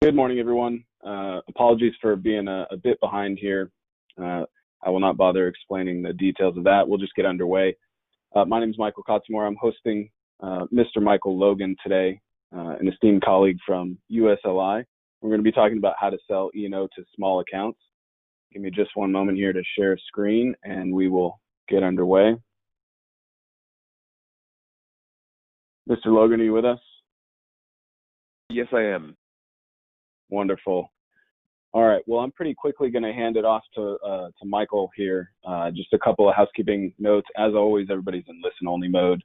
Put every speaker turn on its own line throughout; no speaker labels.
Good morning, everyone. Apologies for being a bit behind here. I will not bother explaining the details of that. We'll just get underway. My name is Michael Kotzmore. I'm hosting Mr. Michael Logan today, an esteemed colleague from USLI. We're going to be talking about how to sell E&O to small accounts. Give me just one moment here to share a screen, and we will get underway. Mr. Logan, are you with us?
Yes, I am.
Wonderful. All right. Well, I'm pretty quickly going to hand it off to Michael here. Just a couple of housekeeping notes. As always, everybody's in listen-only mode.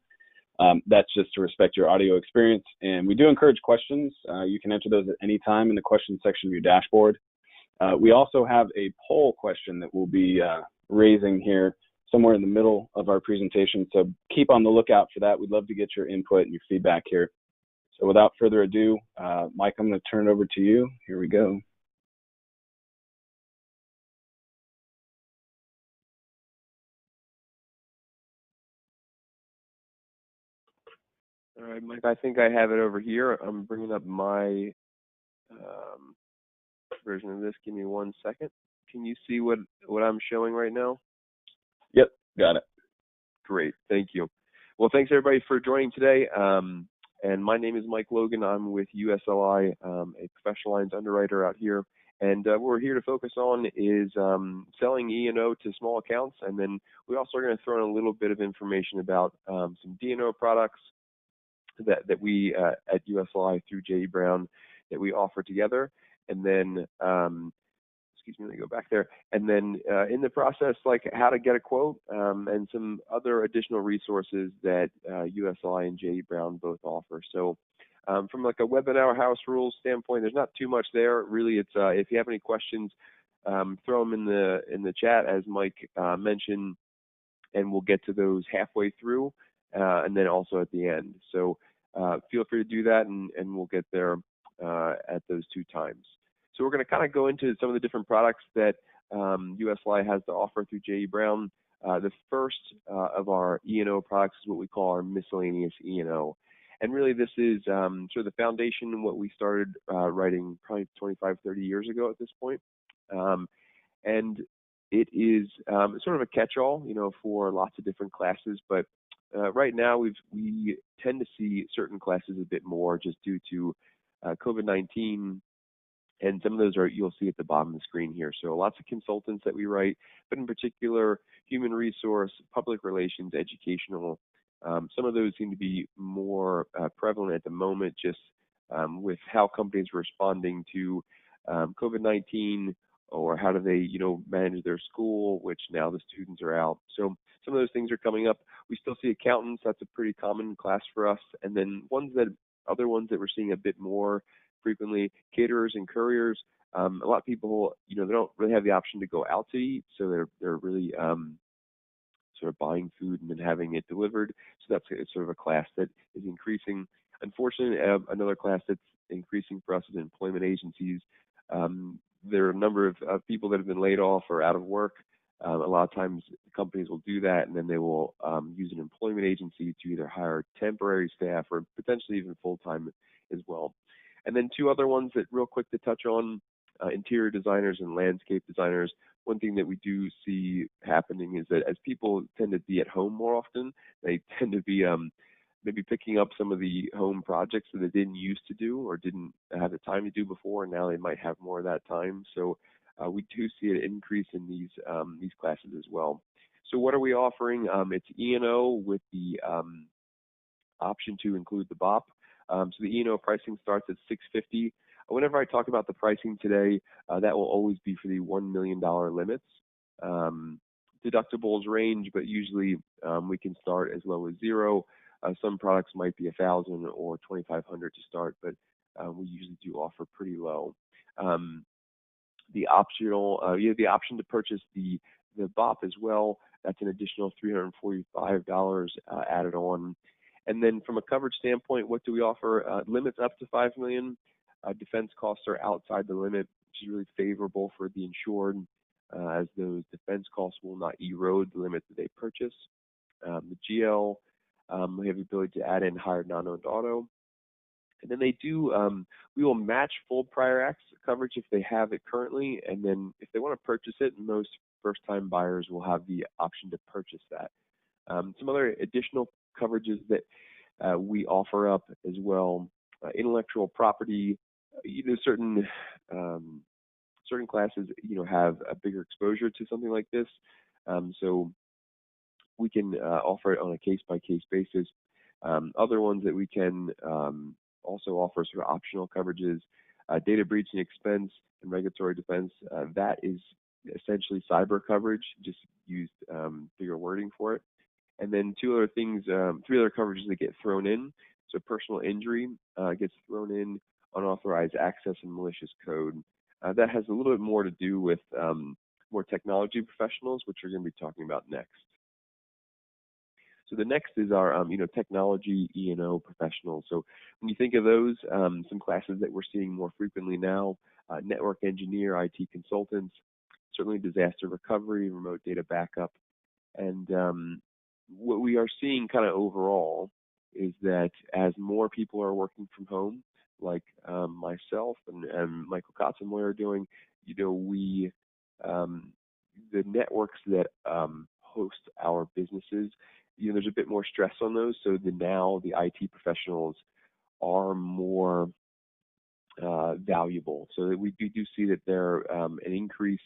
That's just to respect your audio experience. And we do encourage questions. You can enter those at any time in the question section of your dashboard. We also have a poll question that we'll be raising here somewhere in the middle of our presentation. So keep on the lookout for that. We'd love to get your input and your feedback here. So without further ado, Mike, I'm going to turn it over to you. Here we go.
All right, Mike, I think I have it over here. I'm bringing up my version of this. Give me 1 second. Can you see what I'm showing right now?
Yep, got it.
Great, thank you. Well, thanks everybody for joining today. And my name is Mike Logan. I'm with USLI, a professional lines underwriter out here. And what we're here to focus on is selling E&O to small accounts. And then we also are going to throw in a little bit of information about some D&O products that we at USLI through J.E. Brown that we offer together. And then, excuse me, let me go back there. And then in the process, like how to get a quote and some other additional resources that USLI and J.E. Brown both offer. So from like a webinar house rules standpoint, there's not too much there. Really, it's if you have any questions, throw them in the chat as Mike mentioned, and we'll get to those halfway through and then also at the end. So feel free to do that, and we'll get there at those two times. So we're going to kind of go into some of the different products that USLI has to offer through J.E. Brown. The first of our E&O products is what we call our miscellaneous E&O. And really this is sort of the foundation of what we started writing probably 25, 30 years ago at this point. And it is sort of a catch-all, for lots of different classes. But right now we tend to see certain classes a bit more just due to COVID-19. And some of those you'll see at the bottom of the screen here. So lots of consultants that we write, but in particular, human resource, public relations, educational. Some of those seem to be more prevalent at the moment, just with how companies are responding to COVID-19, or how do they, manage their school, which now the students are out. So some of those things are coming up. We still see accountants. That's a pretty common class for us. And then other ones that we're seeing a bit more frequently, caterers and couriers. A lot of people, they don't really have the option to go out to eat, so they're really sort of buying food and then having it delivered. So that's sort of a class that is increasing. Unfortunately, another class that's increasing for us is employment agencies. There are a number of people that have been laid off or out of work. A lot of times companies will do that, and then they will use an employment agency to either hire temporary staff or potentially even full-time as well. And then two other ones that real quick to touch on, interior designers and landscape designers. One thing that we do see happening is that as people tend to be at home more often, they tend to be maybe picking up some of the home projects that they didn't used to do or didn't have the time to do before, and now they might have more of that time. So we do see an increase in these classes as well. So what are we offering? It's E&O with the option to include the BOP. So the E&O pricing starts at $650. Whenever I talk about the pricing today, that will always be for the $1 million limits. Deductibles range, but usually we can start as low as $0. Some products might be $1,000 or $2,500 to start, but we usually do offer pretty low. The optional, you have the option to purchase the BOP as well. That's an additional $345 added on. And then from a coverage standpoint, what do we offer? Limits up to $5 million. Defense costs are outside the limit, which is really favorable for the insured, as those defense costs will not erode the limit that they purchase. The GL, we have the ability to add in hired non-owned auto. And then we will match full prior acts coverage if they have it currently, and then if they want to purchase it, most first-time buyers will have the option to purchase that. Some other additional coverages that we offer up as well: intellectual property. Certain classes, have a bigger exposure to something like this, so we can offer it on a case-by-case basis. Other ones that we can also offer sort of optional coverages: data breach and expense and regulatory defense. That is essentially cyber coverage, just used bigger wording for it. And then three other coverages that get thrown in. So personal injury gets thrown in, unauthorized access, and malicious code. That has a little bit more to do with more technology professionals, which we're going to be talking about next. So the next is our, technology E&O professionals. So when you think of those, some classes that we're seeing more frequently now: network engineer, IT consultants, certainly disaster recovery, remote data backup. And what we are seeing kind of overall is that as more people are working from home, like myself and Michael Kotz and we are doing, we the networks that host our businesses, there's a bit more stress on those. So now the IT professionals are more valuable. So that we do see that there an increase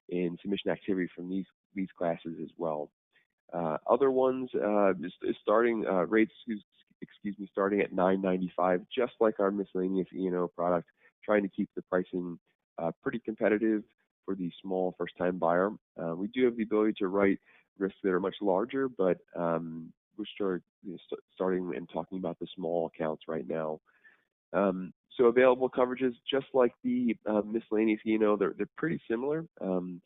in submission activity from these classes as well. Other ones starting rates, starting at $9.95, just like our miscellaneous E&O product, trying to keep the pricing pretty competitive for the small first-time buyer. We do have the ability to write risks that are much larger, but we're starting and talking about the small accounts right now. So available coverages, just like the miscellaneous E&O, they're pretty similar.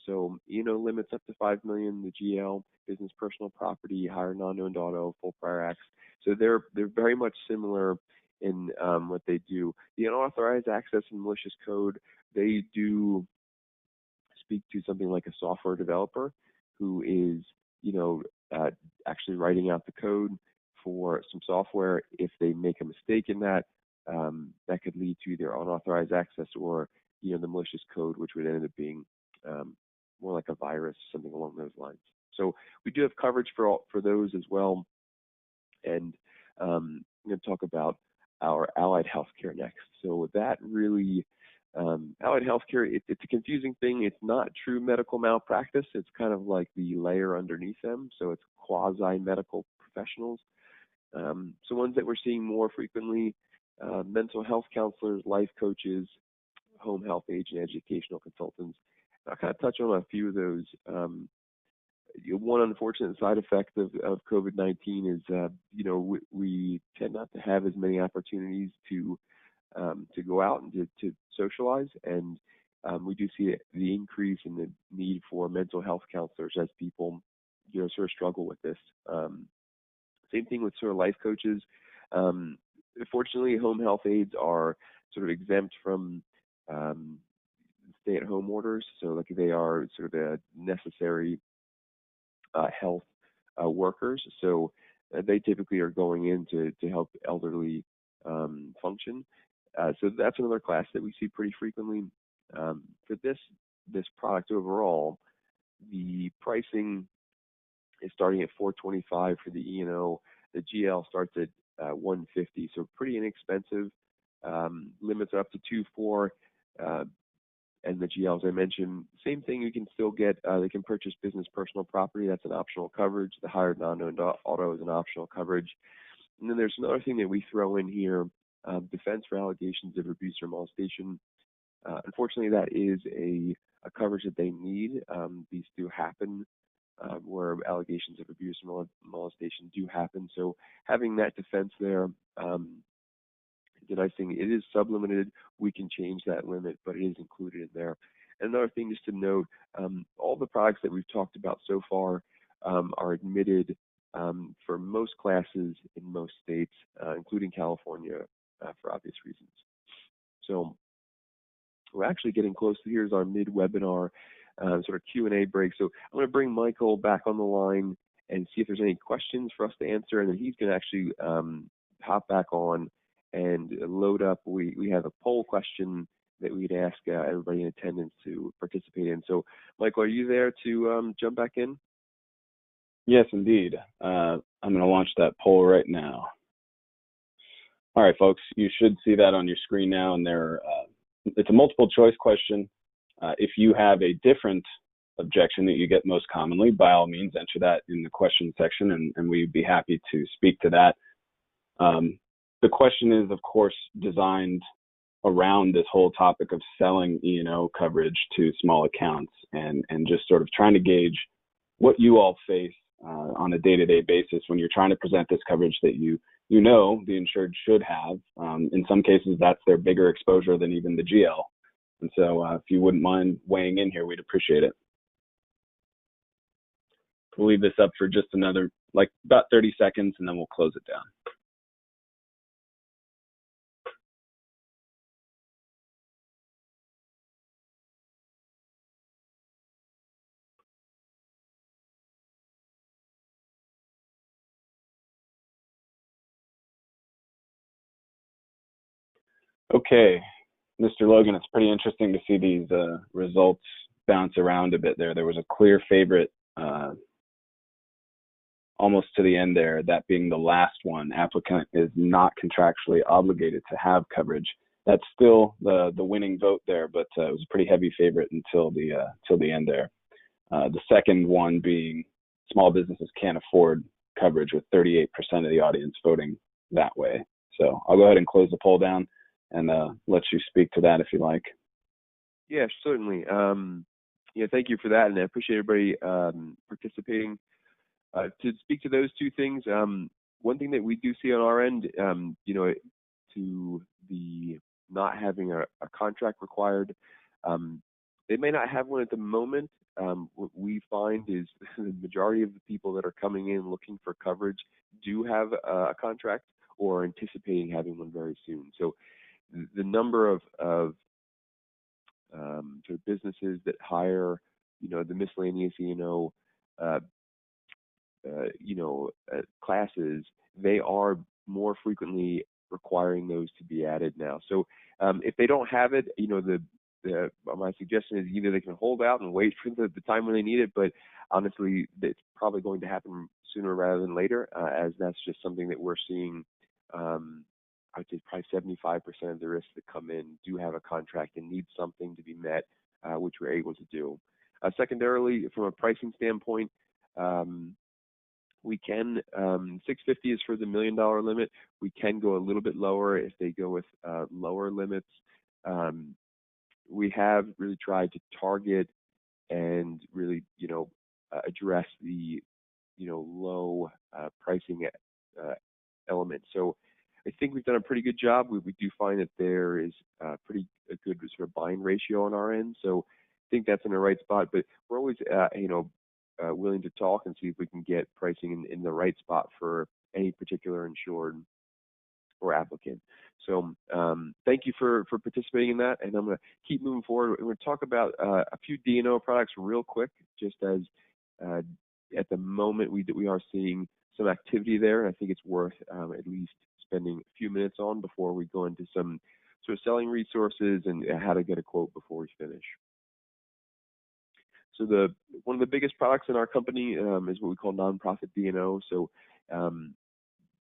So E&O limits up to $5 million, the GL, business personal property, higher non-owned auto, full prior acts. So they're very much similar in what they do. The unauthorized access and malicious code, they do speak to something like a software developer who is, actually writing out the code for some software. If they make a mistake in that, that could lead to either unauthorized access or, the malicious code, which would end up being more like a virus, something along those lines. So we do have coverage for those as well. And I'm going to talk about our allied healthcare next. So that really, allied healthcare, it's a confusing thing. It's not true medical malpractice. It's kind of like the layer underneath them. So it's quasi-medical professionals. So ones that we're seeing more frequently: mental health counselors, life coaches, home health aides, and educational consultants. I'll kind of touch on a few of those. One unfortunate side effect of COVID-19 is, we tend not to have as many opportunities to go out and to socialize, and we do see the increase in the need for mental health counselors as people, sort of struggle with this. Same thing with sort of life coaches. Fortunately, home health aides are sort of exempt from stay-at-home orders, so like they are sort of a necessary health workers. So they typically are going in to help elderly function. So that's another class that we see pretty frequently. For this product overall, the pricing is starting at $425 for the E&O. The GL starts at $150, so pretty inexpensive. Limits are up to 2.4, and the GL, as I mentioned, same thing. You can still get. They can purchase business personal property. That's an optional coverage. The higher non-owned auto is an optional coverage. And then there's another thing that we throw in here: defense for allegations of abuse or molestation. Unfortunately, that is a coverage that they need. These do happen. Where allegations of abuse and molestation do happen. So having that defense there is a nice thing. It is sublimited. We can change that limit, but it is included in there. And another thing just to note, all the products that we've talked about so far are admitted for most classes in most states, including California, for obvious reasons. So we're actually getting close to, here's our mid-webinar sort of Q&A break. So I'm going to bring Michael back on the line and see if there's any questions for us to answer, and then he's going to actually hop back on and load up, we have a poll question that we'd ask everybody in attendance to participate in. So, Michael, are you there to jump back in?
Yes, indeed. I'm going to launch that poll right now. All right, folks, you should see that on your screen now, and it's a multiple choice question. If you have a different objection that you get most commonly, by all means, enter that in the question section, and we'd be happy to speak to that. The question is, of course, designed around this whole topic of selling E&O coverage to small accounts and just sort of trying to gauge what you all face on a day-to-day basis when you're trying to present this coverage that you know the insured should have. In some cases, that's their bigger exposure than even the GL. And so if you wouldn't mind weighing in here, we'd appreciate it. We'll leave this up for just another, like about 30 seconds, and then we'll close it down. Okay, Mr. Logan, it's pretty interesting to see these results bounce around a bit there. There was a clear favorite almost to the end there, that being the last one. Applicant is not contractually obligated to have coverage. That's still the winning vote there, but it was a pretty heavy favorite until the end there. The second one being small businesses can't afford coverage, with 38% of the audience voting that way. So I'll go ahead and close the poll down and let you speak to that if you like.
Yeah, certainly. Yeah, thank you for that, and I appreciate everybody participating. To speak to those two things, one thing that we do see on our end, to the not having a contract required, they may not have one at the moment. What we find is the majority of the people that are coming in looking for coverage do have a contract or are anticipating having one very soon. So the number of sort of businesses that hire, the miscellaneous classes, they are more frequently requiring those to be added now. So if they don't have it, my suggestion is either they can hold out and wait for the time when they need it, but honestly, it's probably going to happen sooner rather than later, as that's just something that we're seeing. I'd say probably 75% of the risks that come in do have a contract and need something to be met, which we're able to do. Secondarily, from a pricing standpoint, we can, 650 is for the $1 million limit. We can go a little bit lower if they go with lower limits. We have really tried to target and really, address the, low pricing element. So I think we've done a pretty good job. We do find that there is a good sort of buying ratio on our end. So I think that's in the right spot, but we're always, willing to talk and see if we can get pricing in the right spot for any particular insured or applicant. So thank you for participating in that, and I'm going to keep moving forward. We're going to talk about a few D&O products real quick, just as at the moment we are seeing some activity there, and I think it's worth at least spending a few minutes on before we go into some sort of selling resources and how to get a quote before we finish. So one of the biggest products in our company is what we call nonprofit D&O. So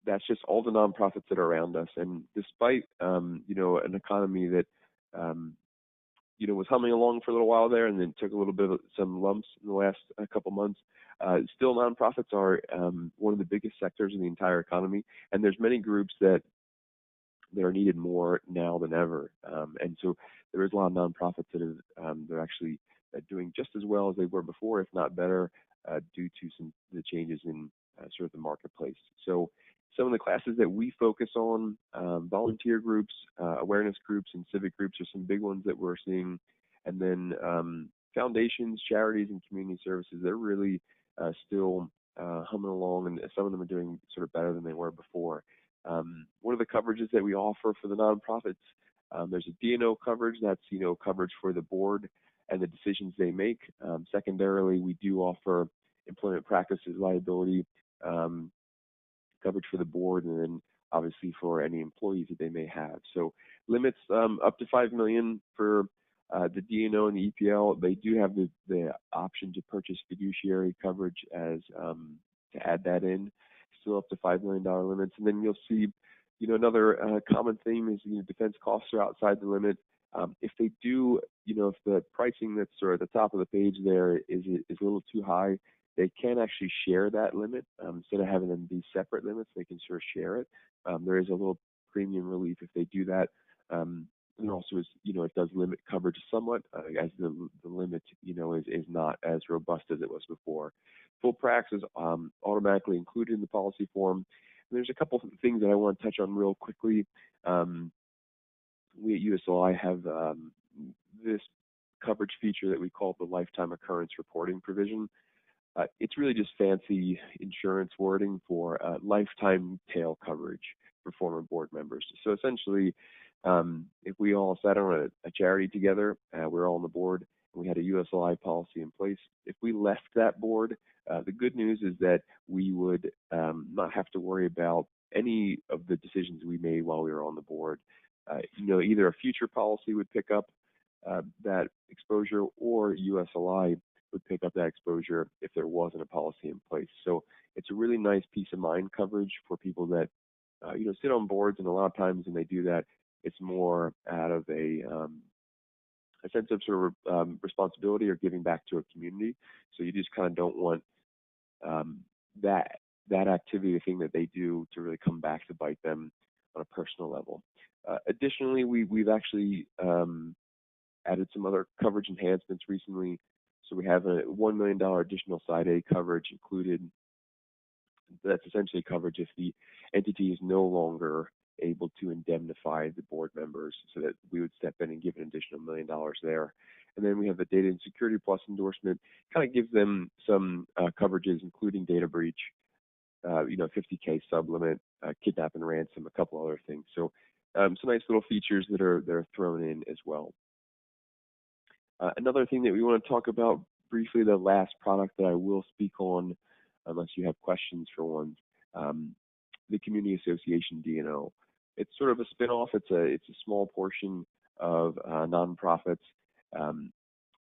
that's just all the nonprofits that are around us. And despite an economy that was humming along for a little while there, and then took a little bit of some lumps in the last couple months, still nonprofits are one of the biggest sectors in the entire economy. And there's many groups that are needed more now than ever. And so there is a lot of nonprofits that they're actually doing just as well as they were before, if not better, due to the changes in sort of the marketplace. So some of the classes that we focus on, volunteer groups, awareness groups, and civic groups are some big ones that we're seeing. And then foundations, charities, and community services, they're really still humming along, and some of them are doing sort of better than they were before. One of the coverages that we offer for the nonprofits, there's a D&O coverage. That's coverage for the board and the decisions they make. Secondarily, we do offer employment practices liability coverage for the board, and then obviously for any employees that they may have. So limits up to 5 million for the D&O and the EPL. They do have the option to purchase fiduciary coverage as to add that in, still up to $5 million limits. And then you'll see, another common theme is defense costs are outside the limit. If they do, if the pricing that's sort of at the top of the page there is a little too high, they can actually share that limit. Instead of having them be separate limits, they can sort of share it. There is a little premium relief if they do that. And also, it does limit coverage somewhat, as the limit, is not as robust as it was before. Full prax is automatically included in the policy form. And there's a couple of things that I want to touch on real quickly. We at USLI have this coverage feature that we call the lifetime occurrence reporting provision. It's really just fancy insurance wording for lifetime tail coverage for former board members. So essentially, if we all sat on a charity together, we're all on the board, and we had a USLI policy in place, if we left that board, the good news is that we would not have to worry about any of the decisions we made while we were on the board. Either a future policy would pick up that exposure, or USLI would pick up that exposure if there wasn't a policy in place. So it's a really nice peace of mind coverage for people that sit on boards, and a lot of times when they do that, it's more out of a sense of sort of responsibility or giving back to a community. So you just kind of don't want that activity, the thing that they do, to really come back to bite them on a personal level. Additionally, we've actually added some other coverage enhancements recently. So we have a $1 million additional Side A coverage included. That's essentially coverage if the entity is no longer able to indemnify the board members, so that we would step in and give an additional $1 million there. And then we have the Data and Security Plus endorsement, kind of gives them some coverages, including data breach, 50K sublimit, kidnap and ransom, a couple other things. So some nice little features that are thrown in as well. Another thing that we want to talk about briefly, the last product that I will speak on, unless you have questions for one, the Community Association D&O. It's sort of a spin-off. It's a small portion of nonprofits, and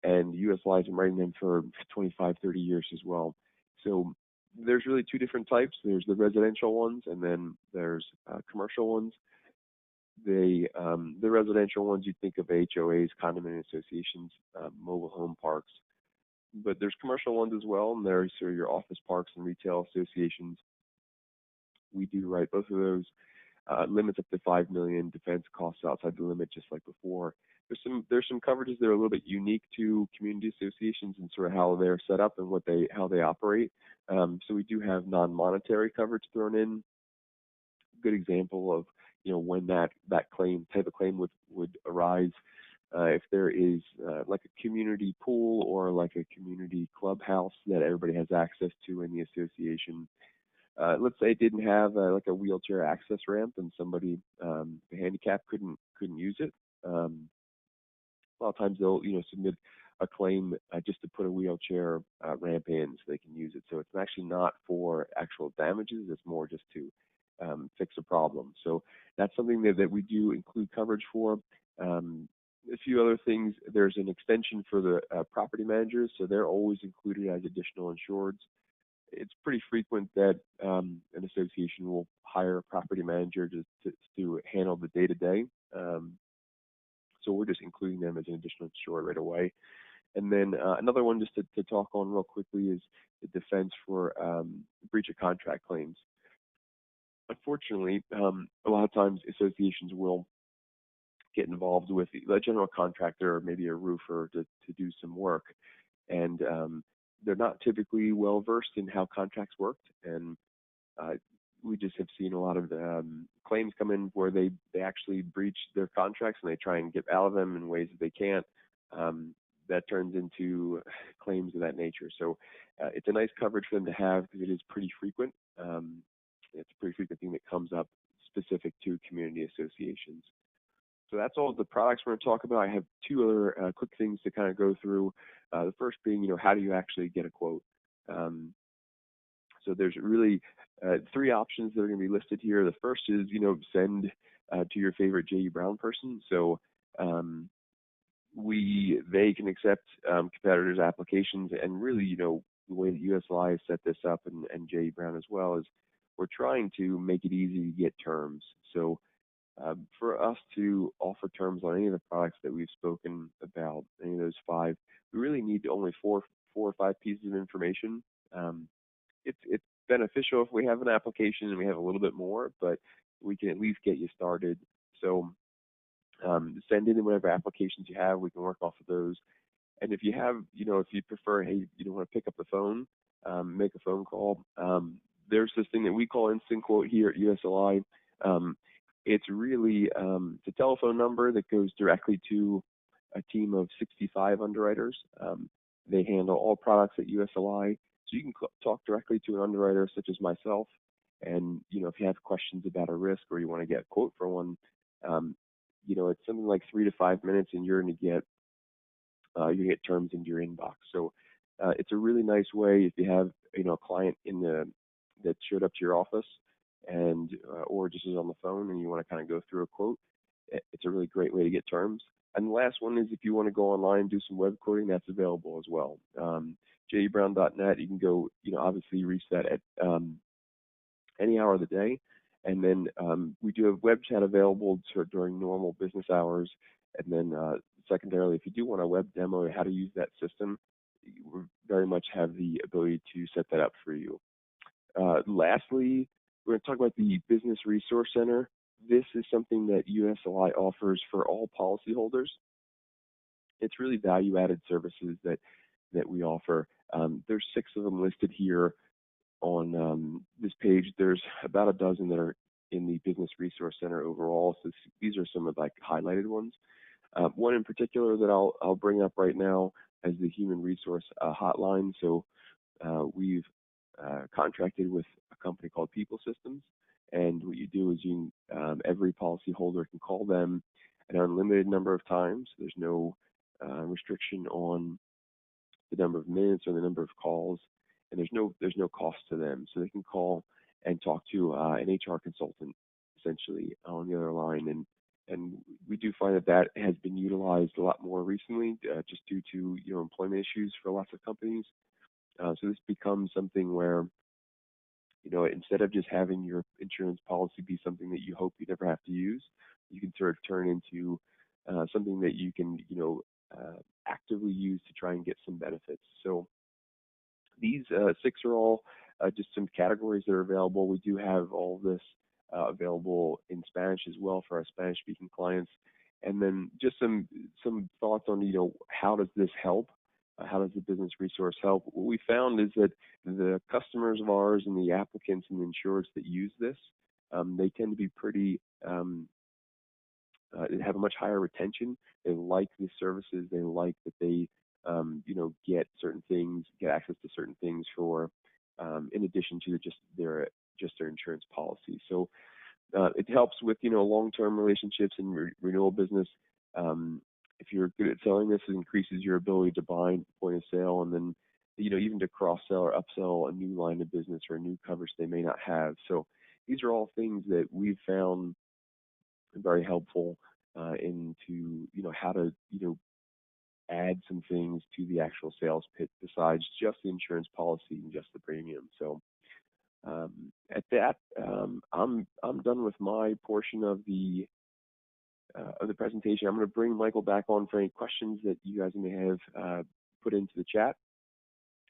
USLI has been writing them for 25, 30 years as well. So there's really two different types. There's the residential ones, and then there's commercial ones. The residential ones, you think of HOAs, condominium associations, mobile home parks. But there's commercial ones as well, and there's sort of your office parks and retail associations. We do write both of those. Limits up to 5 million. Defense costs outside the limit, just like before. There's some coverages that are a little bit unique to community associations and sort of how they're set up and how they operate. So we do have non-monetary coverage thrown in. Good example of when that type of claim would arise. If there is like a community pool or like a community clubhouse that everybody has access to in the association. Let's say it didn't have like a wheelchair access ramp, and somebody the handicap couldn't use it. A lot of times they'll submit a claim just to put a wheelchair ramp in so they can use it. So it's actually not for actual damages. It's more just to fix a problem. So that's something that we do include coverage for. A few other things. There's an extension for the property managers, so they're always included as additional insureds. It's pretty frequent that an association will hire a property manager to handle the day-to-day. So we're just including them as an additional insured right away. And then another one just to talk on real quickly is the defense for breach of contract claims. Unfortunately, a lot of times associations will get involved with a general contractor or maybe a roofer to do some work. And they're not typically well versed in how contracts worked, and we just have seen a lot of claims come in where they actually breach their contracts and they try and get out of them in ways that they can't. That turns into claims of that nature. So it's a nice coverage for them to have because it is pretty frequent. It's a pretty frequent thing that comes up specific to community associations. So that's all the products we're going to talk about. I have two other quick things to kind of go through. The first being, how do you actually get a quote? So there's really three options that are going to be listed here. The first is, send to your favorite J.E. Brown person. So they can accept competitors' applications, and really, the way that USLI has set this up, and J.E. Brown as well, is we're trying to make it easy to get terms. So for us to offer terms on any of the products that we've spoken about, any of those five, we really need only four or five pieces of information. It's beneficial if we have an application and we have a little bit more, but we can at least get you started. So send in whatever applications you have. We can work off of those. And if you have, if you prefer, hey, you don't want to pick up the phone, make a phone call. There's this thing that we call Instant Quote here at USLI. It's really it's a telephone number that goes directly to a team of 65 underwriters. They handle all products at USLI, so you can talk directly to an underwriter such as myself. And if you have questions about a risk or you want to get a quote for one, it's something like 3 to 5 minutes, and you're going to get terms into your inbox. So it's a really nice way if you have a client that showed up to your office and or just is on the phone and you want to kind of go through a quote. It's a really great way to get terms. And the last one is if you want to go online and do some web quoting, that's available as well. JEBrown.net, you can go, obviously reach that at any hour of the day. And then we do have web chat available during normal business hours. And then secondarily, if you do want a web demo of how to use that system, we very much have the ability to set that up for you. Lastly, we're going to talk about the Business Resource Center. This is something that USLI offers for all policyholders. It's really value-added services that we offer. There's 6 of them listed here on this page. There's about a dozen that are in the Business Resource Center overall. So these are some of the highlighted ones. One in particular that I'll bring up right now is the Human Resource Hotline. So we've contracted with a company called People Systems, and what you do is every policyholder can call them an unlimited number of times. There's no restriction on the number of minutes or the number of calls, and there's no cost to them. So they can call and talk to an HR consultant essentially on the other line, and we do find that has been utilized a lot more recently, just due to employment issues for lots of companies. So this becomes something where instead of just having your insurance policy be something that you hope you never have to use, you can sort of turn into something that you can actively use to try and get some benefits. So these 6 are all just some categories that are available. We do have all of this available in Spanish as well for our Spanish-speaking clients. And then just some thoughts on how does this help? How does the business resource help? What we found is that the customers of ours and the applicants and the insurers that use this, they tend to be pretty, they have a much higher retention. They like the services. They like that they, get certain things, get access to certain things for, in addition to just their insurance policy. So it helps with, long-term relationships and renewal business. If you're good at selling this, it increases your ability to buy point of sale, and then even to cross-sell or upsell a new line of business or a new coverage they may not have. So these are all things that we've found very helpful into how to add some things to the actual sales pitch besides just the insurance policy and just the premium. So at that, I'm done with my portion of the presentation. I'm going to bring Michael back on for any questions that you guys may have put into the chat.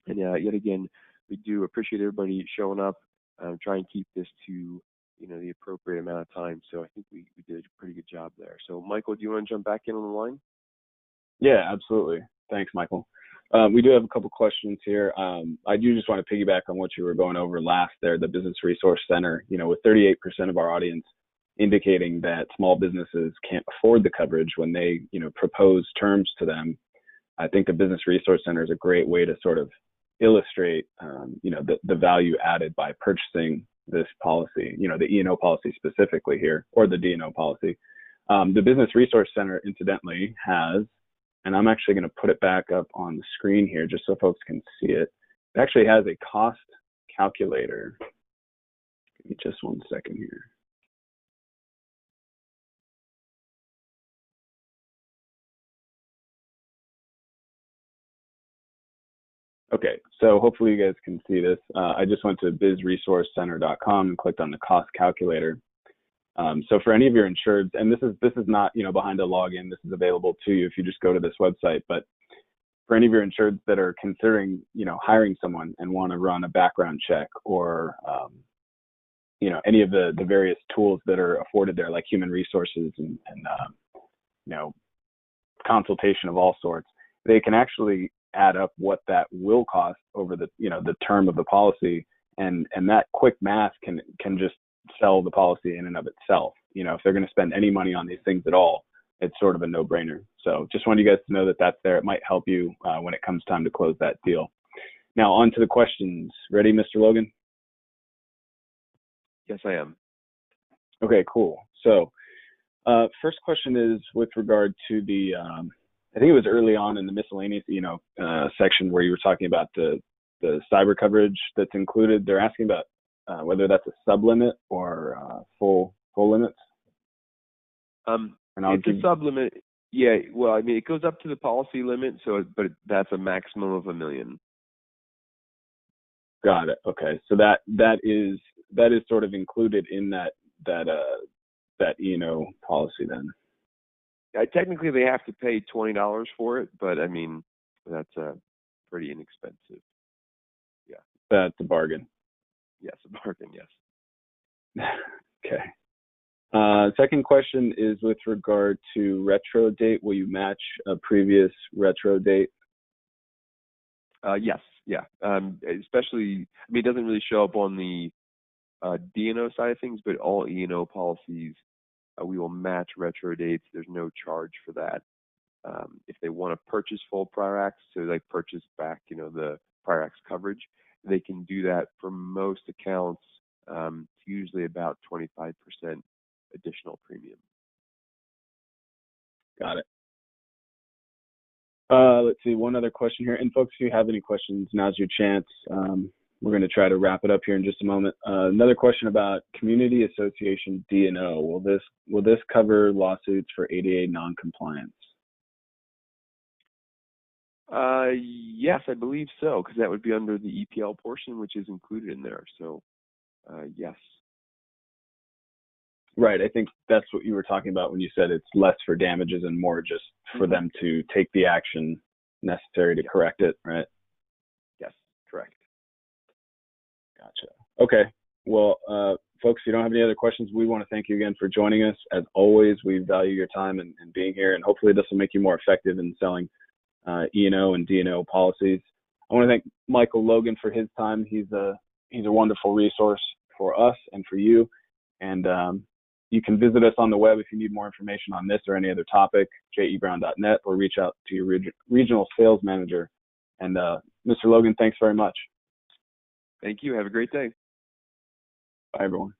And yet again, we do appreciate everybody showing up. Try and keep this to the appropriate amount of time. So I think we did a pretty good job there. So Michael, do you want to jump back in on the line?
Yeah, absolutely. Thanks, Michael. We do have a couple questions here. I do just want to piggyback on what you were going over last there, the Business Resource Center, with 38% of our audience indicating that small businesses can't afford the coverage when they, propose terms to them. I think the Business Resource Center is a great way to sort of illustrate, the value added by purchasing this policy, the E&O policy specifically here, or the D&O policy. The Business Resource Center, incidentally, has, and I'm actually going to put it back up on the screen here just so folks can see it. It actually has a cost calculator. Give me just 1 second here. Okay, so hopefully you guys can see this. I just went to bizresourcecenter.com and clicked on the cost calculator. So for any of your insureds, and this is not, you know, behind a login, this is available to you if you just go to this website, but for any of your insureds that are considering, you know, hiring someone and want to run a background check or, you know, any of the various tools that are afforded there, like human resources and you know, consultation of all sorts, they can actually add up what that will cost over the, you know, the term of the policy, and that quick math can just sell the policy in and of itself. You know, if they're going to spend any money on these things at all, it's sort of a no-brainer. So just want you guys to know that that's there. It might help you when it comes time to close that deal. Now on to the questions. Ready, Mr. Logan?
Yes, I am.
Okay, cool. So first question is with regard to the I think it was early on in the miscellaneous, you know, section where you were talking about the cyber coverage that's included. They're asking about whether that's a sublimit or full limits.
It's a sublimit. Yeah. Well, I mean, it goes up to the policy limit, but that's a maximum of $1 million.
Got it. Okay. So that is sort of included in that E&O policy then.
Technically, they have to pay $20 for it, but I mean, that's pretty inexpensive. Yeah.
That's a bargain.
Yes, a bargain. Yes.
Okay. Second question is with regard to retro date. Will you match a previous retro date?
Yes. Yeah. Especially, I mean, it doesn't really show up on the D&O side of things, but all E&O policies, we will match retro dates. There's no charge for that. If they want to purchase full prior acts, so like purchase back, you know, the prior acts coverage, they can do that for most accounts. It's usually about 25% additional premium.
Got it. Let's see, one other question here. And folks, if you have any questions, now's your chance. We're going to try to wrap it up here in just a moment. Another question about community association D&O. Will this cover lawsuits for ADA non-compliance?
Yes, I believe so, because that would be under the EPL portion, which is included in there. So, yes.
Right. I think that's what you were talking about when you said it's less for damages and more just for them to take the action necessary to correct it, right?
Yes, correct.
Gotcha. Okay. Well, folks, if you don't have any other questions, we want to thank you again for joining us. As always, we value your time and being here, and hopefully this will make you more effective in selling E&O and D&O policies. I want to thank Michael Logan for his time. He's a wonderful resource for us and for you. And you can visit us on the web if you need more information on this or any other topic, jebrown.net, or reach out to your regional sales manager. And Mr. Logan, thanks very much.
Thank you. Have a great day.
Bye, everyone.